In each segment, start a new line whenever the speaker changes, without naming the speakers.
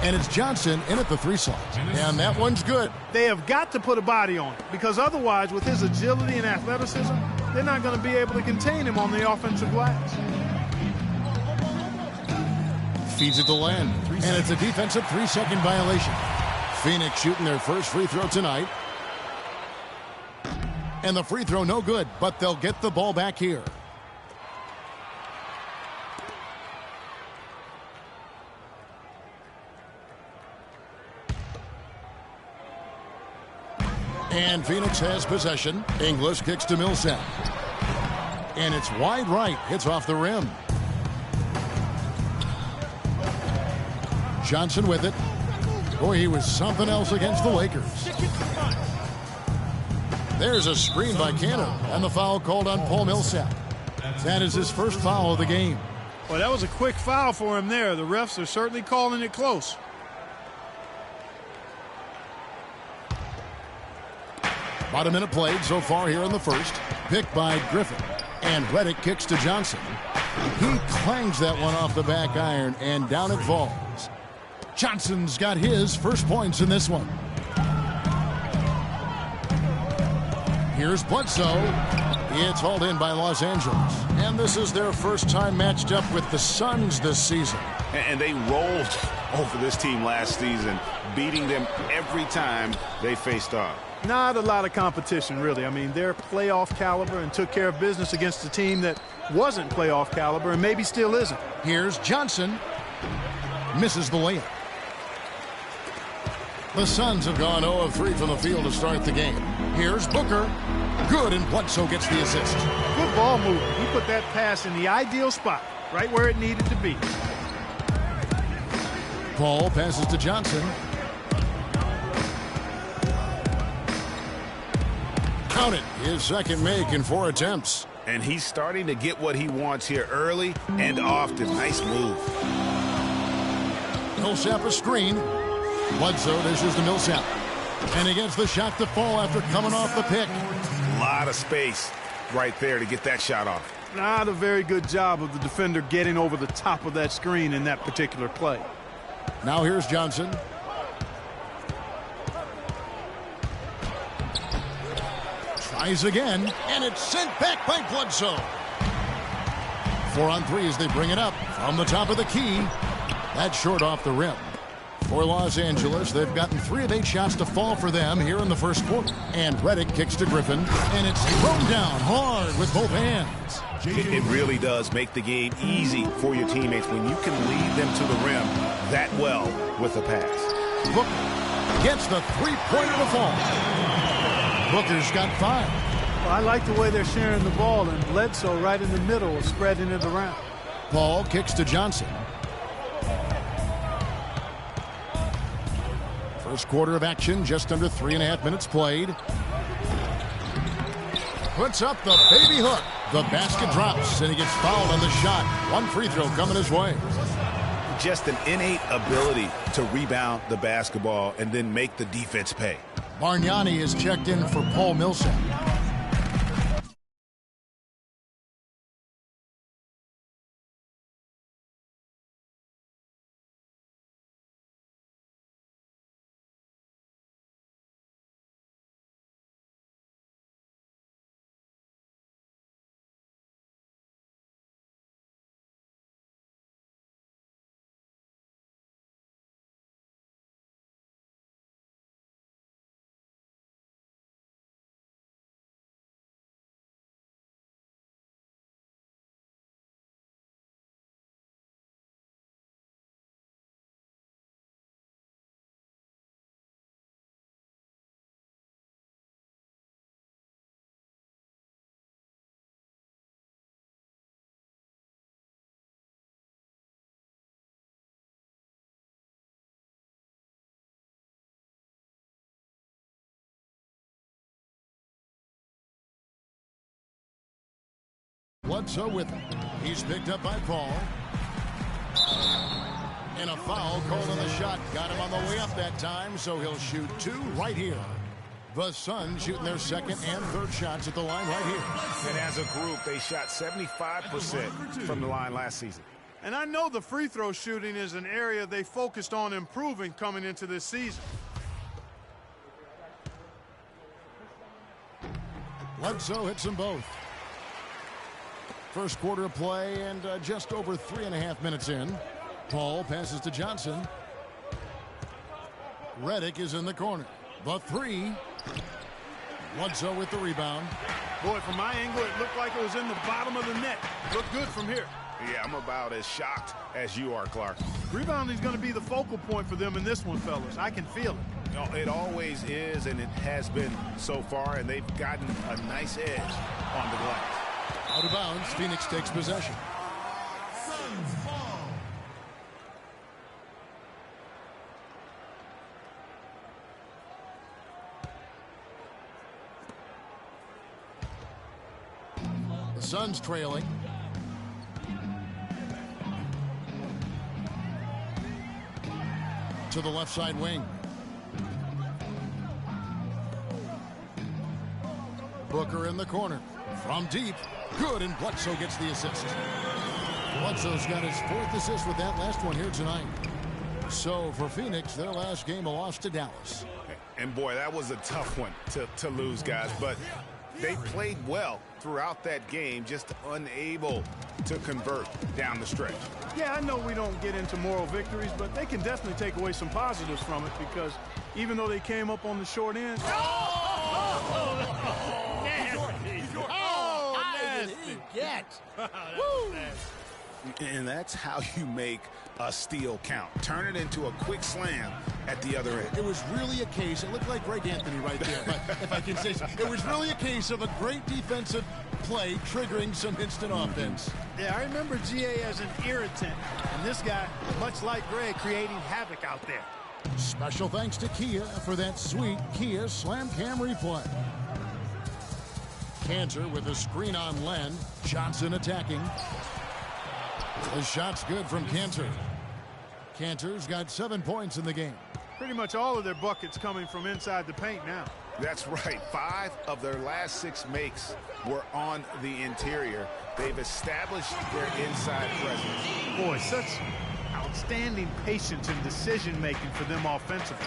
And it's Johnson in at the 3 slot. And that one's good.
They have got to put a body on it, because otherwise, with his agility and athleticism, they're not going to be able to contain him on the offensive glass.
Feeds it to Len. And it's a defensive 3-second violation. Phoenix shooting their first free throw tonight. And the free throw no good, but they'll get the ball back here. And Phoenix has possession. Inglis kicks to Millsap. And it's wide right. Hits off the rim. Johnson with it. Boy, he was something else against the Lakers. There's a screen by Cantor, and the foul called on Paul Millsap. That is his first foul of the game.
Well, that was a quick foul for him there. The refs are certainly calling it close.
About a minute played so far here in the first. Picked by Griffin. And Redick kicks to Johnson. He clangs that one off the back iron, and down it falls. Johnson's got his first points in this one. Here's Bledsoe. It's hauled in by Los Angeles. And this is their first time matched up with the Suns this season.
And they rolled over this team last season, beating them every time they faced off.
Not a lot of competition, really. I mean, they're playoff caliber and took care of business against a team that wasn't playoff caliber and maybe still isn't.
Here's Johnson. Misses the layup. The Suns have gone 0 of 3 from the field to start the game. Here's Booker. Good, and Bledsoe gets the assist.
Good ball movement. He put that pass in the ideal spot, right where it needed to be.
Paul passes to Johnson. Count it. His second make in 4 attempts.
And he's starting to get what he wants here early and often. Nice move.
Millsap a screen. Bledsoe dishes to Millsap. And he gets the shot to fall after coming off the pick.
A lot of space right there to get that shot off.
Not a very good job of the defender getting over the top of that screen in that particular play.
Now here's Johnson. Tries again, and it's sent back by Bledsoe. 4 on 3 as they bring it up from the top of the key. That's short off the rim. For Los Angeles, they've gotten 3 of 8 shots to fall for them here in the first quarter. And Redick kicks to Griffin, and it's thrown down hard with both hands.
It really does make the game easy for your teammates when you can lead them to the rim that well with a pass.
Booker gets the 3-point to fall. Booker's got 5.
Well, I like the way they're sharing the ball, and Bledsoe right in the middle of spreading it around.
Paul kicks to Johnson. First quarter of action, just under 3.5 minutes played. Puts up the baby hook. The basket drops, and he gets fouled on the shot. 1 free throw coming his way.
Just an innate ability to rebound the basketball and then make the defense pay.
Bargnani is checked in for Paul Millsap. Bledsoe with him. He's picked up by Paul. And a foul called on the shot. Got him on the way up that time, so he'll shoot 2 right here. The Suns shooting their second and third shots at the line right here.
And as a group, they shot 75% from the line last season.
And I know the free throw shooting is an area they focused on improving coming into this season.
Bledsoe hits them both. First quarter of play and just over 3.5 minutes in. Paul passes to Johnson. Redick is in the corner. The three. Bledsoe with the rebound.
Boy, from my angle, it looked like it was in the bottom of the net. Looked good from here.
Yeah, I'm about as shocked as you are, Clark.
Rebounding is going to be the focal point for them in this one, fellas. I can feel it.
No, it always is, and it has been so far, and they've gotten a nice edge on the glass.
Out of bounds, Phoenix takes possession.
Suns ball.
The Suns trailing. To the left side wing. Booker in the corner. From deep. Good, and Bledsoe gets the assist. Bledsoe's got his 4th assist with that last one here tonight. So for Phoenix, their last game, a loss to Dallas.
And boy, that was a tough one to lose, guys. But they played well throughout that game, just unable to convert down the stretch.
Yeah, I know we don't get into moral victories, but they can definitely take away some positives from it because even though they came up on the short end.
And that's how you make a steal count. Turn it into a quick slam at the other end.
It was really a case, it looked like Greg Anthony right there, but if I can say so. It was really a case of a great defensive play triggering some instant offense.
Yeah, I remember GA as an irritant, and this guy, much like Greg, creating havoc out there.
Special thanks to Kia for that sweet Kia Slam Cam replay. Cantor with a screen on Len. Johnson attacking. The shot's good from Cantor. Cantor's got 7 points in the game.
Pretty much all of their buckets coming from inside the paint now.
That's right. 5 of their last 6 makes were on the interior. They've established their inside presence.
Boy, such outstanding patience and decision-making for them offensively.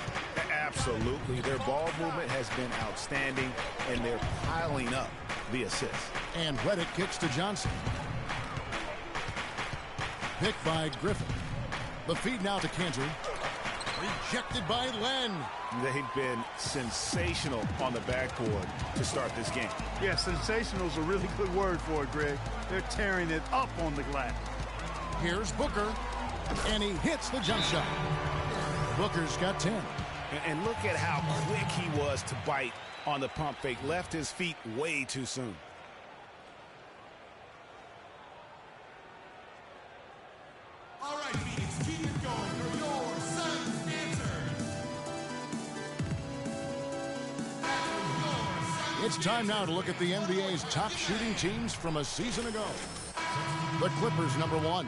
Absolutely. Their ball movement has been outstanding, and they're piling up the assists.
And Redick kicks to Johnson. Picked by Griffin. The feed now to Cantor. Rejected by Len.
They've been sensational on the backboard to start this game.
Yeah, sensational is a really good word for it, Greg. They're tearing it up on the glass.
Here's Booker, and he hits the jump shot. Booker's got 10.
And look at how quick he was to bite on the pump fake. Left his feet way too soon.
All right, Phoenix, keep it going for your Suns answer.
It's time now to look at the NBA's top shooting teams from a season ago. The Clippers, #1.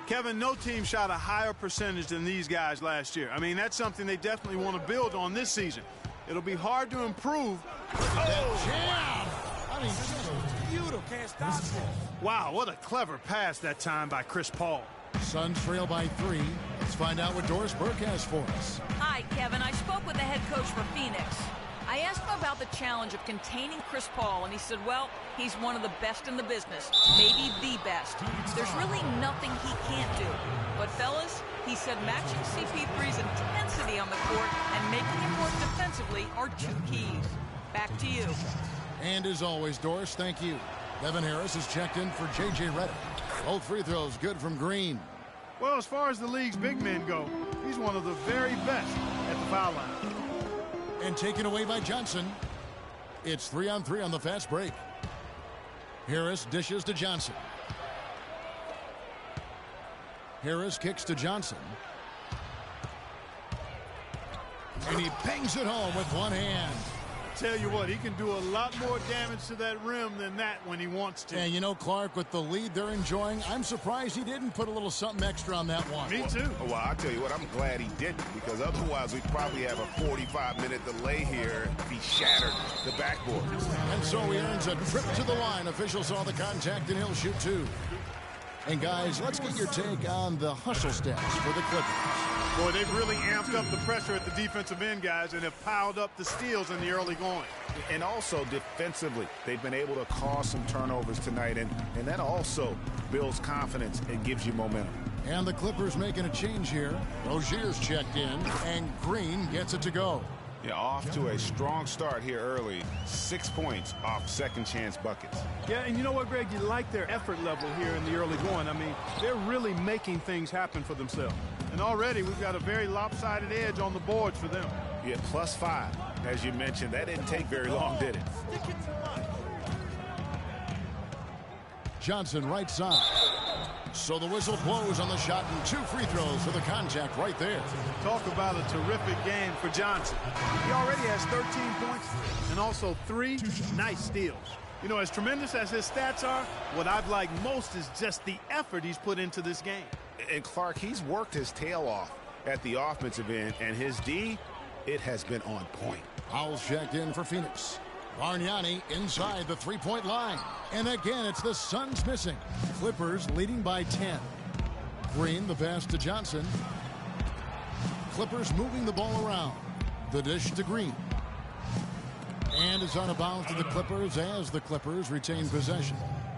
Kevin, no team shot a higher percentage than these guys last year. I mean, that's something they definitely want to build on this season. It'll be hard to improve.
That jam! I mean, just beautiful. Can't stop it.
Wow, what a clever pass that time by Chris Paul.
Suns trail by 3. Let's find out what Doris Burke has for us.
Hi, Kevin. I spoke with the head coach for Phoenix. I asked him about the challenge of containing Chris Paul, and he said, well, he's one of the best in the business, maybe the best. There's really nothing he can't do. But, fellas, he said matching CP3's intensity on the court and making him work defensively are 2 keys. Back to you.
And as always, Doris, thank you. Devin Harris is checked in for J.J. Redick. Both free throws good from Green.
Well, as far as the league's big men go, he's one of the very best at the foul line.
And taken away by Johnson. It's 3-on-3 on the fast break. Harris dishes to Johnson. Harris kicks to Johnson. And he bangs it home with one hand.
Tell you what, he can do a lot more damage to that rim than that when he wants to.
And you know, Clark, with the lead they're enjoying, I'm surprised he didn't put a little something extra on that one.
Me too.
Well, I'll tell you what, I'm glad he didn't, because otherwise we'd probably have a 45-minute delay here if he shattered the backboard.
And so he earns a trip to the line. Officials saw the contact, and he'll shoot 2. And guys, let's get your take on the hustle stats for the Clippers.
Boy, they've really amped up the pressure at the defensive end, guys, and have piled up the steals in the early going.
And also defensively, they've been able to cause some turnovers tonight, and that also builds confidence and gives you momentum.
And the Clippers making a change here. Rozier's checked in, and Green gets it to go.
Yeah, off to a strong start here early. 6 points off second chance buckets.
Yeah, and you know what, Greg? You like their effort level here in the early going. I mean, they're really making things happen for themselves. And already we've got a very lopsided edge on the boards for them.
Yeah, +5. As you mentioned, that didn't take very long, did it?
Johnson right side. So the whistle blows on the shot, and 2 free throws for the contact right there.
Talk about a terrific game for Johnson. He already has 13 points and also 3 nice steals. You know, as tremendous as his stats are, what I've liked most is just the effort he's put into this game.
And Clark, he's worked his tail off at the offensive end, and his D, it has been on point.
Howell's checked in for Phoenix. Bargnani inside the three-point line. And again, it's the Suns missing. Clippers leading by 10. Green, the pass to Johnson. Clippers moving the ball around. The dish to Green. And it's on a bounce to the Clippers as the Clippers retain possession.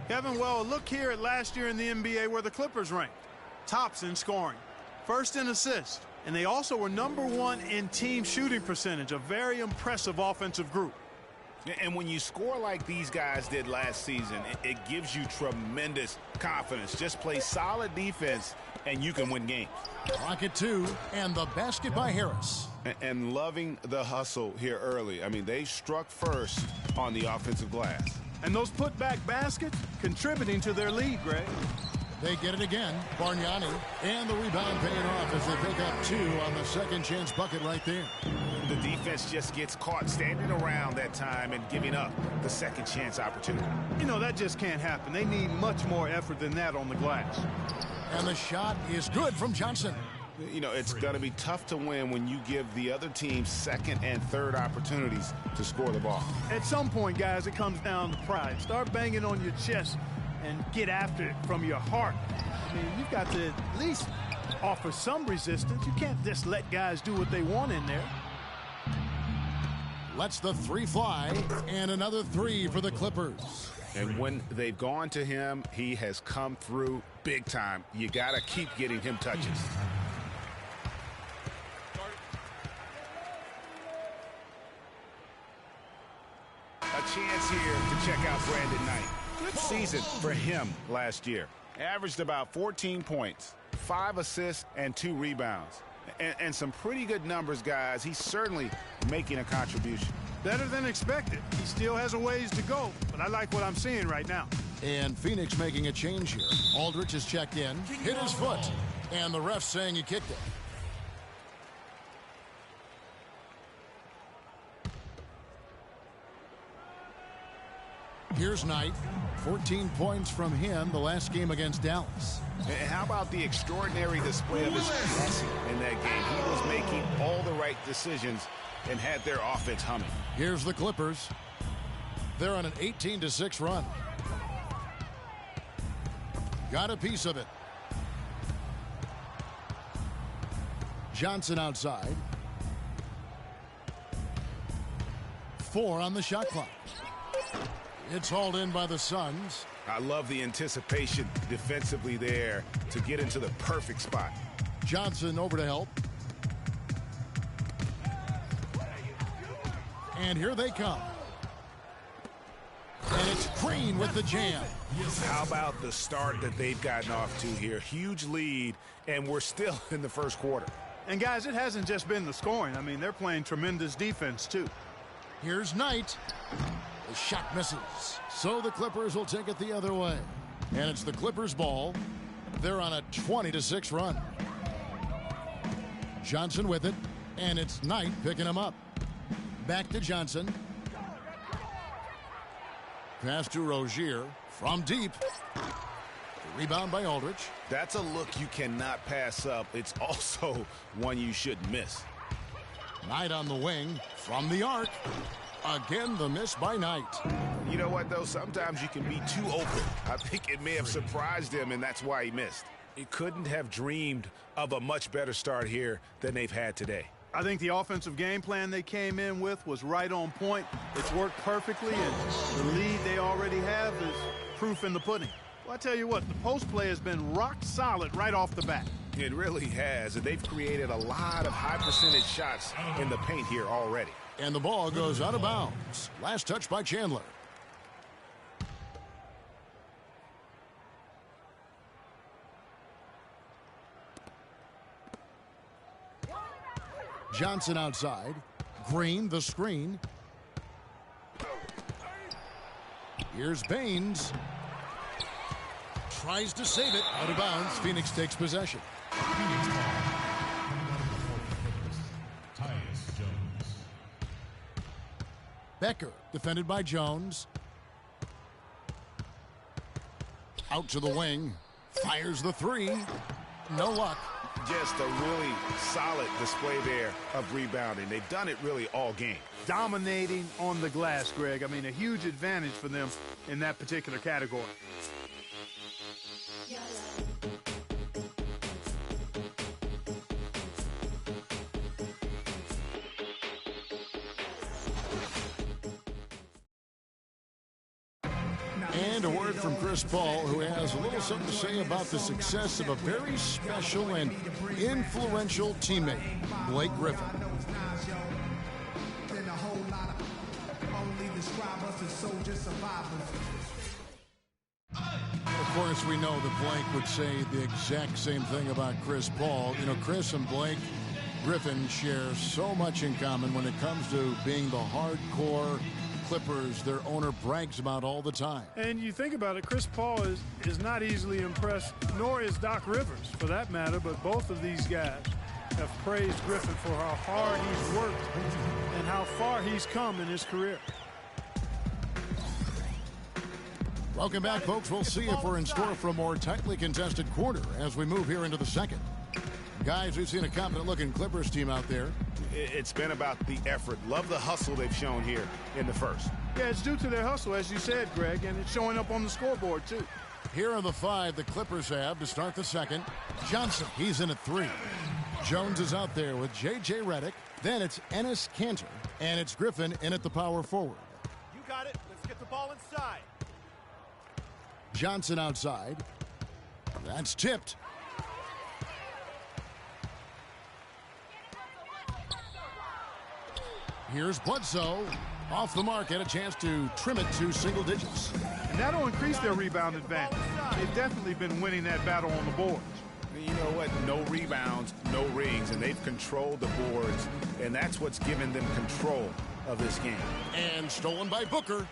Kevin, well, look here at last year in the NBA where the Clippers ranked. Tops in scoring. First in assists. And they also were #1 in team shooting percentage. A very impressive offensive group.
And when you score like these guys did last season, it gives you tremendous confidence. Just play solid defense, and you can win games.
Rocket 2, and the basket by Harris.
And loving the hustle here early. I mean, they struck first on the offensive glass.
And those putback baskets contributing to their lead, Greg.
They get it again. Bargnani. And the rebound paying off as they pick up 2 on the second chance bucket right there.
The defense just gets caught standing around that time and giving up the second chance opportunity.
You know, that just can't happen. They need much more effort than that on the glass.
And the shot is good from Johnson.
You know, it's going to be tough to win when you give the other team second and third opportunities to score the ball.
At some point, guys, it comes down to pride. Start banging on your chest and get after it from your heart. I mean, you've got to at least offer some resistance. You can't just let guys do what they want in there.
Lets the 3 fly, and another 3 for the Clippers.
And when they've gone to him, he has come through big time. You got to keep getting him touches. A chance here to check out Brandon Knight. Good season for him last year. Averaged about 14 points, 5 assists, and 2 rebounds. And some pretty good numbers, guys. He's certainly making a contribution.
Better than expected. He still has a ways to go, but I like what I'm seeing right now.
And Phoenix making a change here. Aldridge is checked in, hit his foot, and the ref saying he kicked it. Here's Knight. 14 points from him the last game against Dallas.
And how about the extraordinary display of his passing in that game? He was making all the right decisions and had their offense humming.
Here's the Clippers. They're on an 18-6 run. Got a piece of it. Johnson outside. 4 on the shot clock. It's hauled in by the Suns.
I love the anticipation defensively there to get into the perfect spot.
Johnson over to help. And here they come. And it's Green with the jam.
How about the start that they've gotten off to here? Huge lead, and we're still in the first quarter.
And, guys, it hasn't just been the scoring. I mean, they're playing tremendous defense, too.
Here's Knight. The shot misses. So the Clippers will take it the other way. And it's the Clippers' ball. They're on a 20-6 run. Johnson with it. And it's Knight picking him up. Back to Johnson. Pass to Rozier from deep. Rebound by Aldridge.
That's a look you cannot pass up. It's also one you shouldn't miss.
Knight on the wing from the arc. Again, the miss by Knight.
You know what, though? Sometimes you can be too open. I think it may have surprised him, and that's why he missed. He couldn't have dreamed of a much better start here than they've had today.
I think the offensive game plan they came in with was right on point. It's worked perfectly, and the lead they already have is proof in the pudding. Well, I tell you what, the post play has been rock solid right off the bat.
It really has, and they've created a lot of high-percentage shots in the paint here already.
And the ball goes out of bounds. Last touch by Chandler. Johnson outside. Green, the screen. Here's Baines. Tries to save it. Out of bounds. Phoenix takes possession. Becker, defended by Jones. Out to the wing. Fires the three. No luck.
Just a really solid display there of rebounding. They've done it really all game.
Dominating on the glass, Greg. I mean, a huge advantage for them in that particular category.
And a word from Chris Paul, who has a little something to say about the success of a very special and influential teammate, Blake Griffin. Of course, we know that Blake would say the exact same thing about Chris Paul. You know, Chris and Blake Griffin share so much in common when it comes to being the hardcore Clippers their owner brags about all the time.
And you think about it, Chris Paul is not easily impressed, nor is Doc Rivers, for that matter, but both of these guys have praised Griffin for how hard he's worked and how far he's come in his career.
Welcome back, folks. We'll see if we're in store for a more tightly contested quarter as we move here into the second. Guys, we've seen a confident-looking Clippers team out there.
It's been about the effort. Love the hustle they've shown here in the first.
Yeah, it's due to their hustle, as you said, Greg, and it's showing up on the scoreboard, too.
Here are the five the Clippers have to start the second. Johnson, he's in at 3. Jones is out there with J.J. Redick. Then it's Enes Kanter, and it's Griffin in at the power forward.
You got it. Let's get the ball inside.
Johnson outside. That's tipped. Here's Bledsoe. Off the mark, and a chance to trim it to single digits.
And that'll increase their rebound advantage. They've definitely been winning that battle on the boards.
You know what? No rebounds, no rings, and they've controlled the boards, and that's what's given them control of this game.
And stolen by Booker.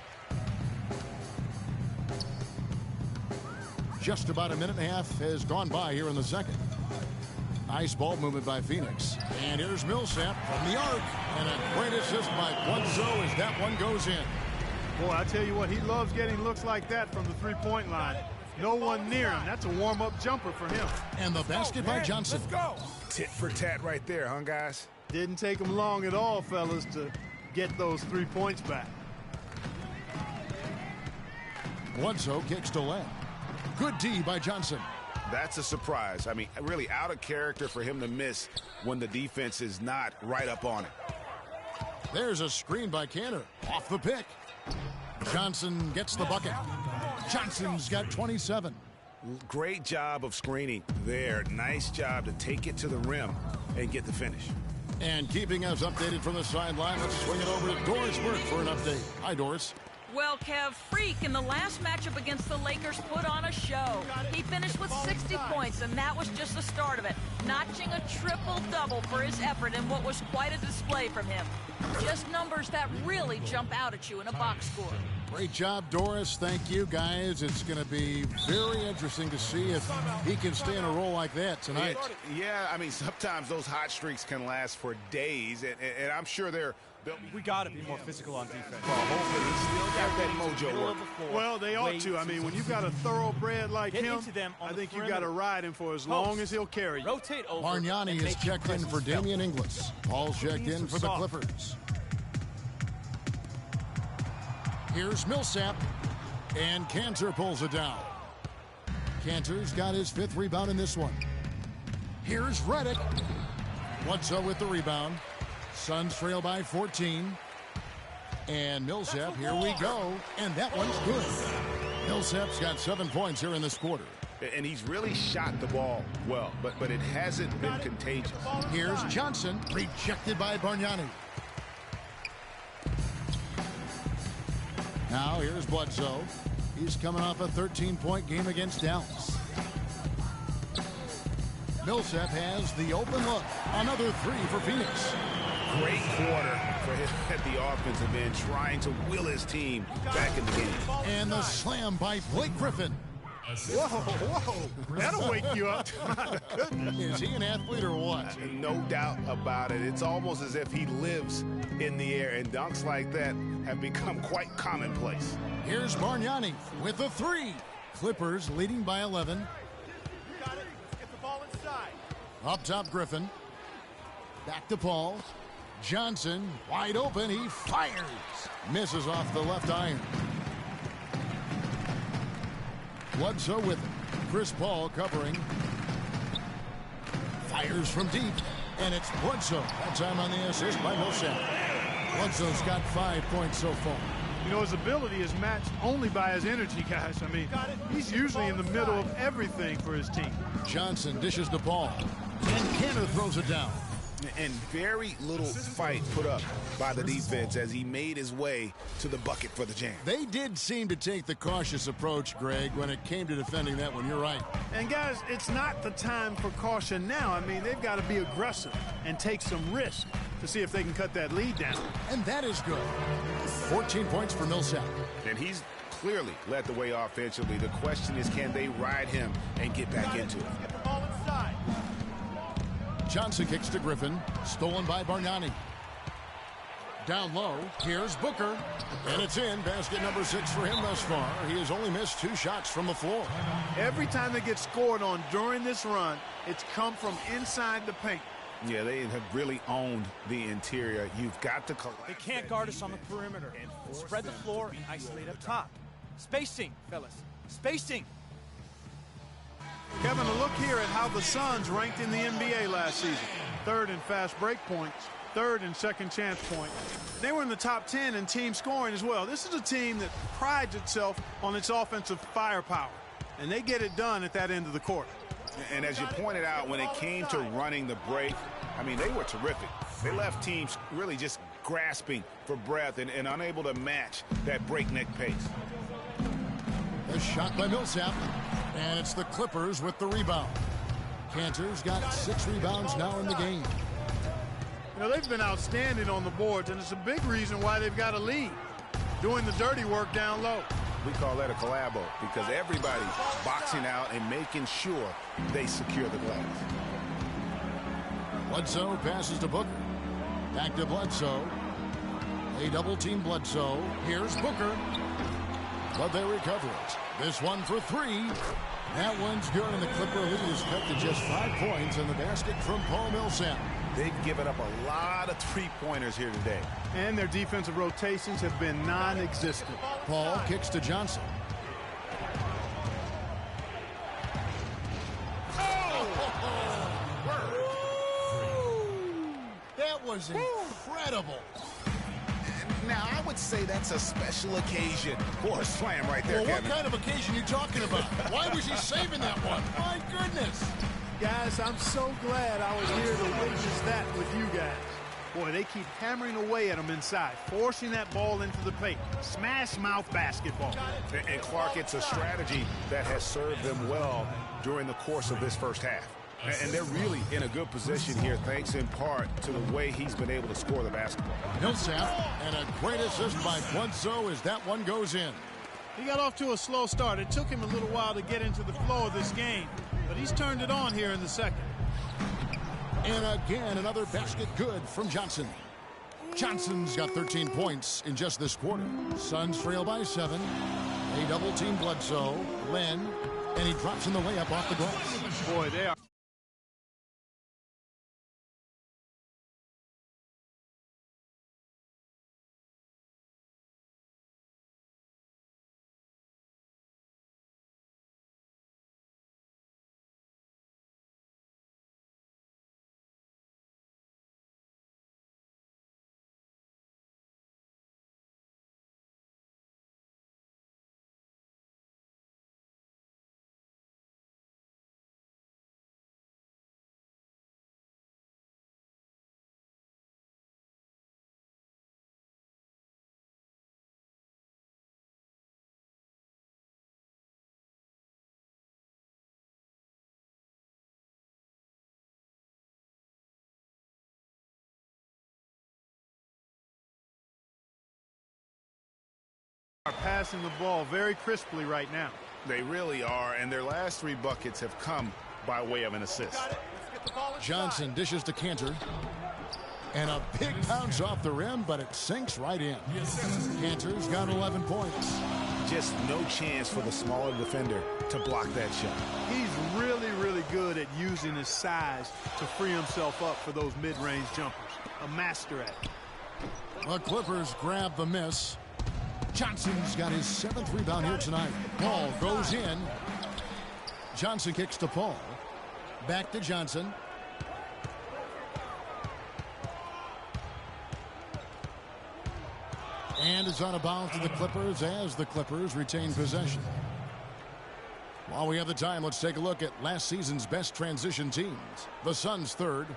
Just about a minute and a half has gone by here in the second. Nice ball movement by Phoenix. And here's Millsap from the arc. And a great assist by Bledsoe as that one goes in.
Boy, I tell you what, he loves getting looks like that from the three-point line. No one near him. That's a warm-up jumper for him.
And the basket by Johnson.
Let's go. Tit for tat right there, huh, guys?
Didn't take him long at all, fellas, to get those 3 points back.
Bledsoe kicks to left. Good D by Johnson.
That's a surprise. I mean, really out of character for him to miss when the defense is not right up on it.
There's a screen by Kanter. Off the pick. Johnson gets the bucket. Johnson's got 27.
Great job of screening there. Nice job to take it to the rim and get the finish.
And keeping us updated from the sideline, let's swing it over to Doris Burke for an update. Hi, Doris.
Well, Kev, Freak in the last matchup against the Lakers put on a show. He finished with 60 points, and that was just the start of it, notching a triple-double for his effort in what was quite a display from him. Just numbers that really jump out at you in a box score.
Great job, Doris. Thank you, guys. It's going to be very interesting to see if he can stay in a role like that tonight.
Yeah, I mean, sometimes those hot streaks can last for days, and I'm sure
we got to be more physical on defense.
Well, hopefully he's still got that mojo work.
Well, they ought to. I mean, when you've got a thoroughbred like him, I think you've got to ride him for as long as he'll carry you.
Rotate over.
Bargnani is checked in for Damian Inglis. Paul's checked in for the Clippers. Here's Millsap. And Cantor pulls it down. Cantor's got his 5th rebound in this one. Here's Redick. Bledsoe with the rebound. Suns trail by 14. And Millsap, here we go. And that one's good. Millsap's got 7 points here in this quarter.
And he's really shot the ball well, but it hasn't been contagious.
Here's Johnson, rejected by Bargnani. Now here's Bledsoe. He's coming off a 13-point game against Dallas. Millsap has the open look. Another 3 for Phoenix.
Great quarter for him at the offensive end, trying to will his team back in the game.
And the slam by Blake Griffin.
Whoa. That'll wake you up. My goodness.
Is he an athlete or what?
No doubt about it. It's almost as if he lives in the air, and dunks like that have become quite commonplace.
Here's Bargnani with a 3. Clippers leading by 11.
Got it. Get the ball inside.
Up top, Griffin. Back to Paul. Johnson, wide open. He fires. Misses off the left iron. Bledsoe with it. Chris Paul covering. Fires from deep. And it's Bledsoe. That time on the assist by Millsap. Bledsoe's got 5 points so far.
You know, his ability is matched only by his energy, guys. I mean, he's usually in the middle of everything for his team.
Johnson dishes the ball. And Cantor throws it down.
And very little fight put up by the defense as he made his way to the bucket for the jam.
They did seem to take the cautious approach, Greg, when it came to defending that one. You're right.
And, guys, it's not the time for caution now. I mean, they've got to be aggressive and take some risk to see if they can cut that lead down.
And that is good. 14 points for Millsap.
And he's clearly led the way offensively. The question is, can they ride him and get back into it?
Get the ball inside.
Johnson kicks to Griffin. Stolen by Bargnani. Down low. Here's Booker. And it's in. Basket number 6 for him thus far. He has only missed 2 shots from the floor.
Every time they get scored on during this run, it's come from inside the paint.
Yeah, they have really owned the interior. You've got to collect.
They can't guard us on the perimeter. Spread the floor and isolate up top. Spacing, fellas. Spacing.
Kevin, a look here at how the Suns ranked in the NBA last season. 3rd in fast break points, 3rd in second chance points. They were in the top 10 in team scoring as well. This is a team that prides itself on its offensive firepower, and they get it done at that end of the court.
And as you pointed out, when it came to running the break, I mean, they were terrific. They left teams really just grasping for breath and unable to match that breakneck pace.
A shot by Millsap. And it's the Clippers with the rebound. Cantor's got 6 rebounds now in the game.
You know, they've been outstanding on the boards, and it's a big reason why they've got a lead. Doing the dirty work down low.
We call that a collabo because everybody's boxing out and making sure they secure the glass.
Bledsoe passes to Booker. Back to Bledsoe. They double-team Bledsoe. Here's Booker. But they recover it. This one for 3. That one's good, and the Clipper lead is cut to just 5 points in the basket from Paul Millsap.
They've given up a lot of three-pointers here today.
And their defensive rotations have been non-existent.
Paul kicks to Johnson. That was incredible.
Now, I would say that's a special occasion for a slam right there,
Well,
Kevin.
what kind of occasion are you talking about? Why was he saving that one? My goodness.
Guys, I'm so glad I was here to witness that with you guys. Boy, they keep hammering away at them inside, forcing that ball into the paint. Smash mouth basketball.
And Clark, it's a strategy that has served them well during the course of this first half. And they're really in a good position here, thanks in part to the way he's been able to score the basketball.
Millsap, and a great assist by Bledsoe as that one goes in.
He got off to a slow start. It took him a little while to get into the flow of this game, but he's turned it on here in the second.
And again, another basket good from Johnson. Johnson's got 13 points in just this quarter. Suns trail by 7. They double-team Bledsoe, Len, and he drops in the layup off the glass.
Boy, they are. Are passing the ball very crisply right now.
They really are, and their last 3 buckets have come by way of an assist.
Johnson dishes to Cantor. And a big bounce off the rim, but it sinks right in. Cantor's got 11 points.
Just no chance for the smaller defender to block that shot.
He's really, really good at using his size to free himself up for those mid-range jumpers. A master at it.
The Clippers grab the miss. Johnson's got his 7th rebound here tonight. Paul goes in. Johnson kicks to Paul. Back to Johnson. And it's out of bounds to the Clippers as the Clippers retain possession. While we have the time, let's take a look at last season's best transition teams. The Suns 3rd.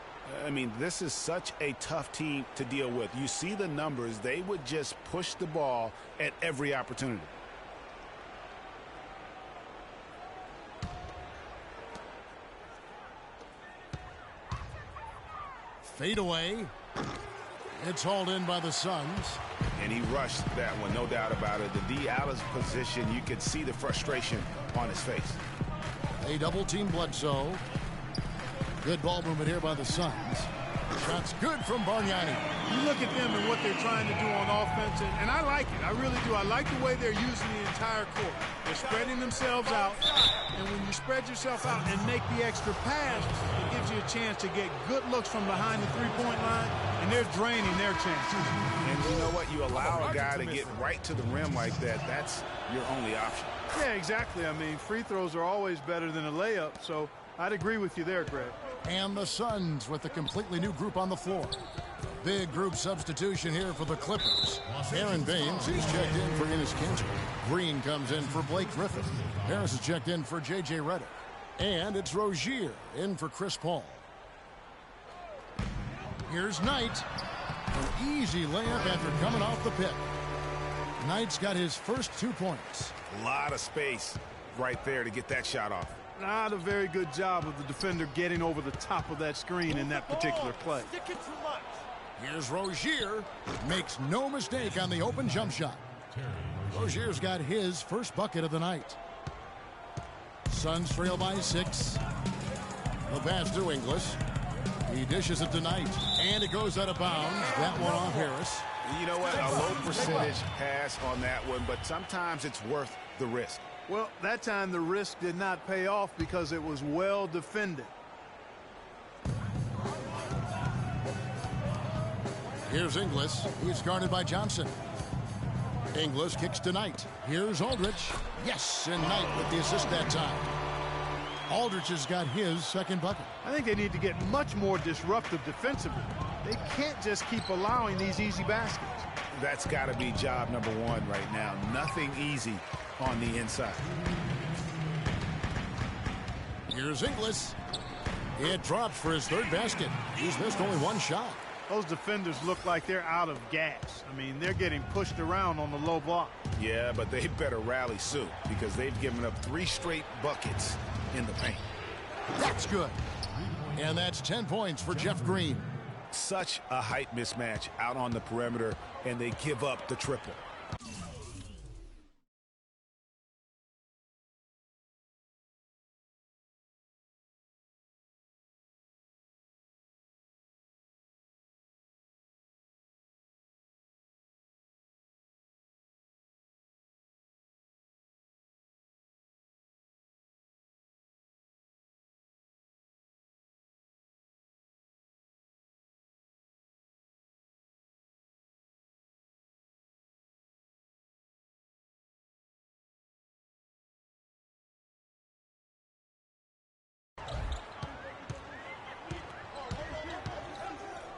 I mean, this is such a tough team to deal with. You see the numbers. They would just push the ball at every opportunity.
Fade away. It's hauled in by the Suns.
And he rushed that one, no doubt about it. The D out of position, you could see the frustration on his face.
They double-team Bledsoe. Good ball movement here by the Suns. Shots good from Bargnani.
You look at them and what they're trying to do on offense, and I like it. I really do. I like the way they're using the entire court. They're spreading themselves out, and when you spread yourself out and make the extra pass, it gives you a chance to get good looks from behind the three-point line, and they're draining their chances.
And you know what? You allow a guy to get right to the rim like that, that's your only option.
Yeah, exactly. I mean, free throws are always better than a layup, so I'd agree with you there, Greg.
And the Suns with a completely new group on the floor. Big group substitution here for the Clippers. Aaron Baines, he's checked in for Enes Kanter. Green comes in for Blake Griffin. Harris is checked in for J.J. Redick. And it's Rozier in for Chris Paul. Here's Knight. An easy layup after coming off the pick. Knight's got his first 2 points.
A lot of space right there to get that shot off.
Not a very good job of the defender getting over the top of that screen in that particular play.
Here's Rozier. Makes no mistake on the open jump shot. Rozier's got his first bucket of the night. Suns trail by 6. The pass to Ingles. He dishes it to Knight. And it goes out of bounds. That one off Harris.
You know what? A low percentage pass on that one, but sometimes it's worth the risk.
Well, that time the risk did not pay off because it was well defended.
Here's Ingles. He's guarded by Johnson. Ingles kicks to Knight. Here's Aldridge. Yes, and Knight with the assist that time. Aldridge has got his second bucket.
I think they need to get much more disruptive defensively. They can't just keep allowing these easy baskets.
That's got to be job number 1 right now. Nothing easy on the inside.
Here's Ingles. It drops for his 3rd basket. He's missed only 1 shot.
Those defenders look like they're out of gas. I mean, they're getting pushed around on the low block.
Yeah, but they better rally soon because they've given up 3 straight buckets in the paint.
That's good. And that's 10 points for Jeff Green.
Such a height mismatch out on the perimeter, and they give up the triple.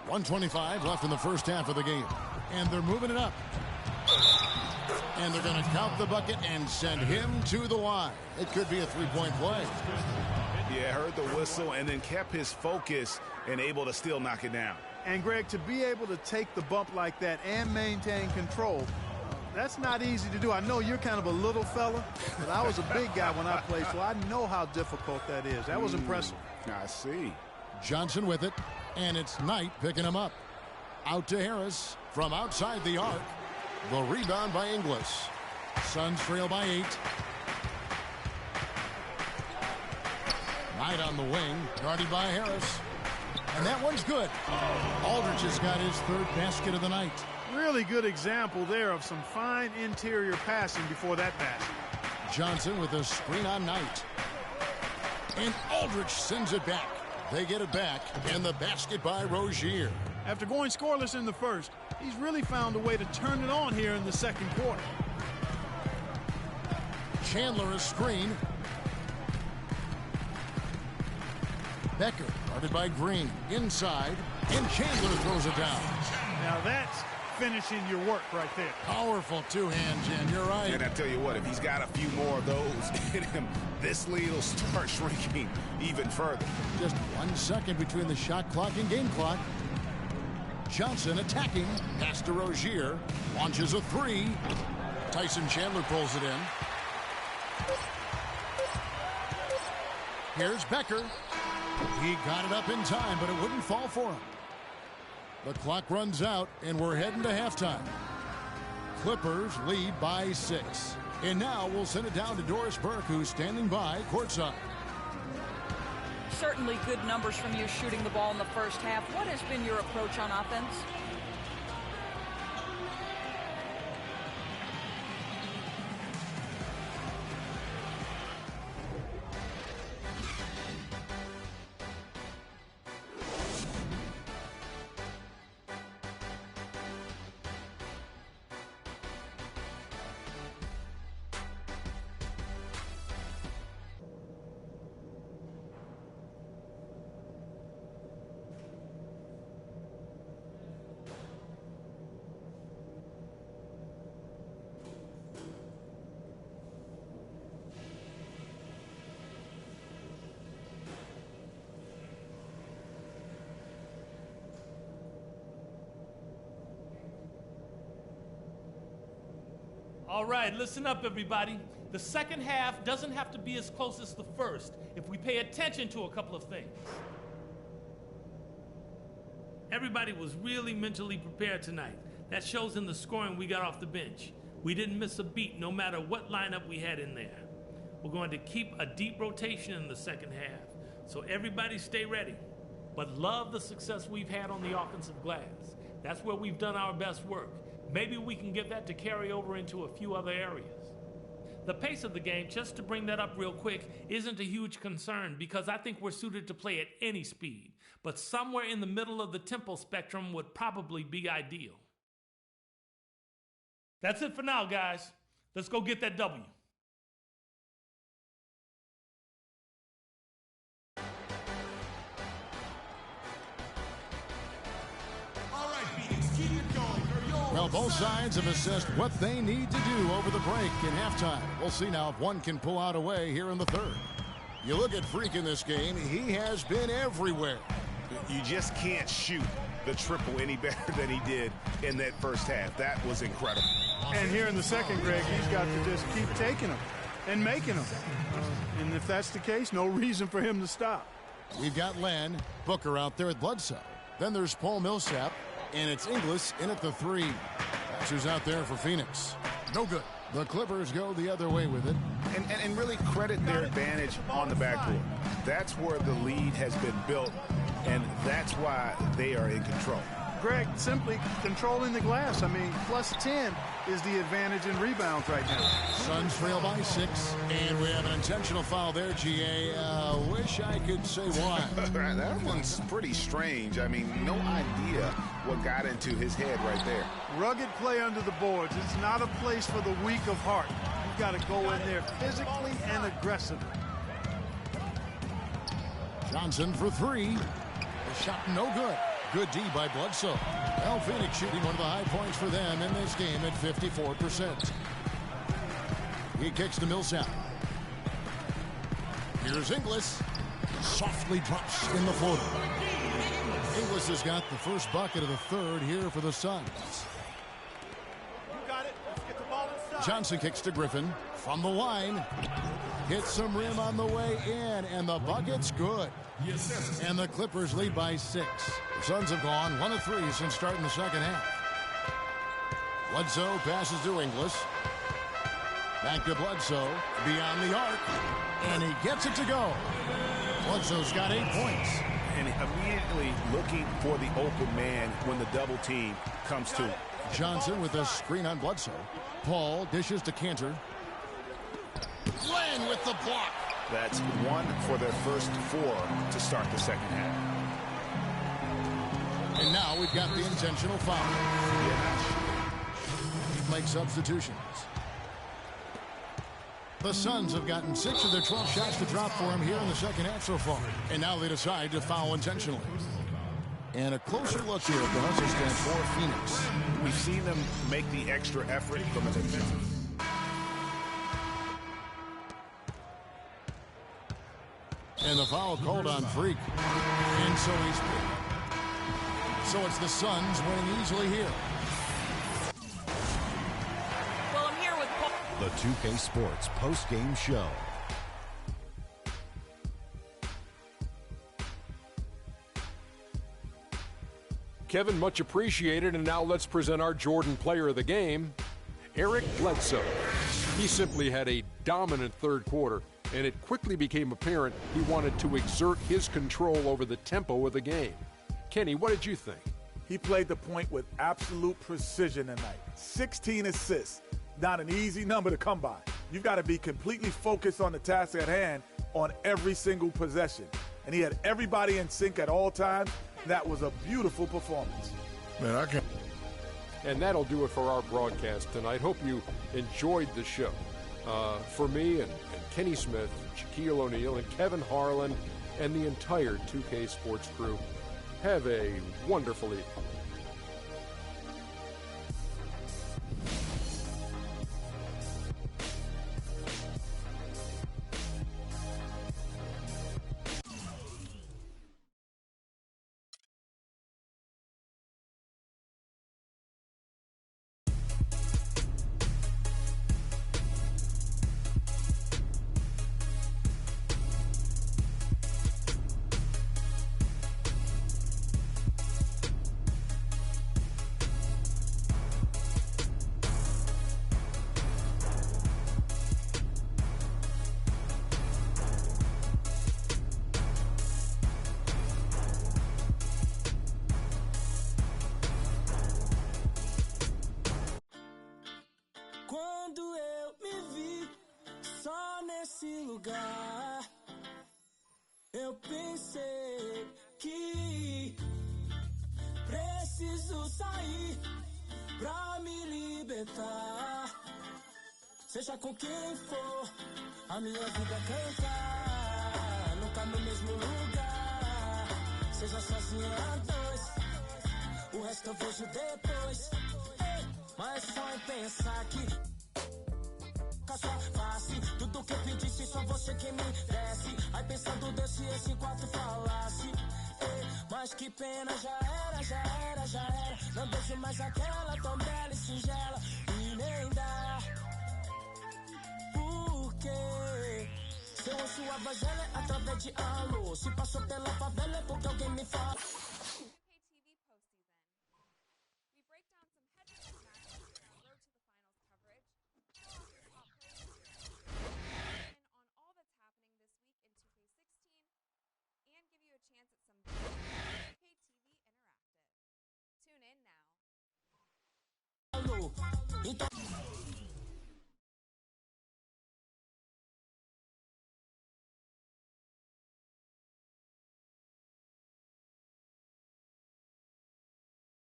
.125 left in the first half of the game. And they're moving it up. And they're going to count the bucket and send him to the line. It could be a 3-point play.
Yeah, heard the whistle and then kept his focus and able to still knock it down.
And, Greg, to be able to take the bump like that and maintain control, that's not easy to do. I know you're kind of a little fella, but I was a big guy when I played, so I know how difficult that is. That was impressive.
I see.
Johnson with it, and it's Knight picking him up. Out to Harris from outside the arc. The rebound by Ingles. Suns trail by 8. Knight on the wing, guarded by Harris. And that one's good. Aldridge has got his 3rd basket of the night.
Really good example there of some fine interior passing before that basket.
Johnson with a screen on Knight. And Aldridge sends it back. They get it back, and the basket by Rozier.
After going scoreless in the first, he's really found a way to turn it on here in the second quarter.
Chandler a screen. Becker guarded by Green. Inside, and Chandler throws it down.
Now that's finishing your work right there.
Powerful two-hand, Jen. You're right.
And I tell you what, if he's got a few more of those in him, this lead will start shrinking even further.
Just 1 second between the shot clock and game clock. Johnson attacking. Pass to Rozier. Launches a 3. Tyson Chandler pulls it in. Here's Becker. He got it up in time, but it wouldn't fall for him. The clock runs out, and we're heading to halftime. Clippers lead by 6. And now we'll send it down to Doris Burke, who's standing by courtside.
Certainly good numbers from you shooting the ball in the first half. What has been your approach on offense?
All right, listen up, everybody. The second half doesn't have to be as close as the first if we pay attention to a couple of things. Everybody was really mentally prepared tonight. That shows in the scoring we got off the bench. We didn't miss a beat no matter what lineup we had in there. We're going to keep a deep rotation in the second half, so everybody stay ready. But love the success we've had on the offensive glass. That's where we've done our best work. Maybe we can get that to carry over into a few other areas. The pace of the game, just to bring that up real quick, isn't a huge concern because I think we're suited to play at any speed. But somewhere in the middle of the tempo spectrum would probably be ideal. That's it for now, guys. Let's go get that W.
Well, both sides have assessed what they need to do over the break in halftime. We'll see now if one can pull out a way here in the third. You look at Freak in this game, he has been everywhere.
You just can't shoot the triple any better than he did in that first half. That was incredible.
And here in the second, Greg, he's got to just keep taking them and making them. And if that's the case, no reason for him to stop.
We've got Len, Booker out there at Bledsoe. Then there's Paul Millsap. And it's Inglis in at the 3. That's who's out there for Phoenix. No good. The Clippers go the other way with it.
And really credit their advantage on the backcourt. That's where the lead has been built, and that's why they are in control.
Greg, simply controlling the glass. I mean, plus 10 is the advantage in rebounds right now.
Suns trail by 6, and we have an intentional foul there, GA. Wish I could say why.
That one's pretty strange. I mean, no idea what got into his head right there.
Rugged play under the boards. It's not a place for the weak of heart. You've got to go in there physically and aggressively.
Johnson for 3. The shot no good. Good D by Bledsoe. Well, Phoenix shooting one of the high points for them in this game at 54%. He kicks to Millsap. Here's Inglis. Softly drops in the floater. Inglis has got the first bucket of the third here for the Suns.
You got it. Let's get the ball inside.
Johnson kicks to Griffin from the line. Hits some rim on the way in, and the bucket's good. And the Clippers lead by 6. The Suns have gone 1 of 3 since starting the second half. Bledsoe passes to Inglis. Back to Bledsoe, beyond the arc, and he gets it to go. Bledsoe's got 8 points.
And immediately looking for the open man when the double team comes to him.
Johnson with a screen on Bledsoe. Paul dishes to Cantor. Glenn with the block.
That's 1 for their first 4 to start the second half.
And now we've got the intentional foul.
Yeah.
Make substitutions. The Suns have gotten 6 of their 12 shots to drop for him here in the second half so far. And now they decide to foul intentionally. And a closer look here at the hustle stand for Phoenix.
We've seen them make the extra effort from a defensive.
And the foul called on Freak. And so he's... So it's the Suns winning easily here.
Well, I'm here with Paul.
The 2K Sports post-game show.
Kevin, much appreciated, and now let's present our Jordan player of the game, Eric Bledsoe. He simply had a dominant third quarter, and it quickly became apparent he wanted to exert his control over the tempo of the game. Kenny, what did you think?
He played the point with absolute precision tonight. 16 assists. Not an easy number to come by. You've got to be completely focused on the task at hand on every single possession. And he had everybody in sync at all times. That was a beautiful performance.
Man, I can't.
And that'll do it for our broadcast tonight. Hope you enjoyed the show. For me and Kenny Smith, Shaquille O'Neal, and Kevin Harlan, and the entire 2K Sports crew, have a wonderful evening.
Quando eu me vi só nesse lugar, eu pensei que preciso sair pra me libertar. Seja com quem for, a minha vida cantar, nunca no mesmo lugar. Seja sozinho a dois, o resto eu vejo depois. Mas só em pensar que só face tudo que eu pedisse, só você que me desse. Aí pensando Deus se esse quarto falasse. Mas que pena, já era, já era, já era. Não vejo mais aquela tão bela e singela. E nem dá. Porque se eu ouço a voz dela é através de alô. Se passou pela favela é porque alguém me fala. Tune in now.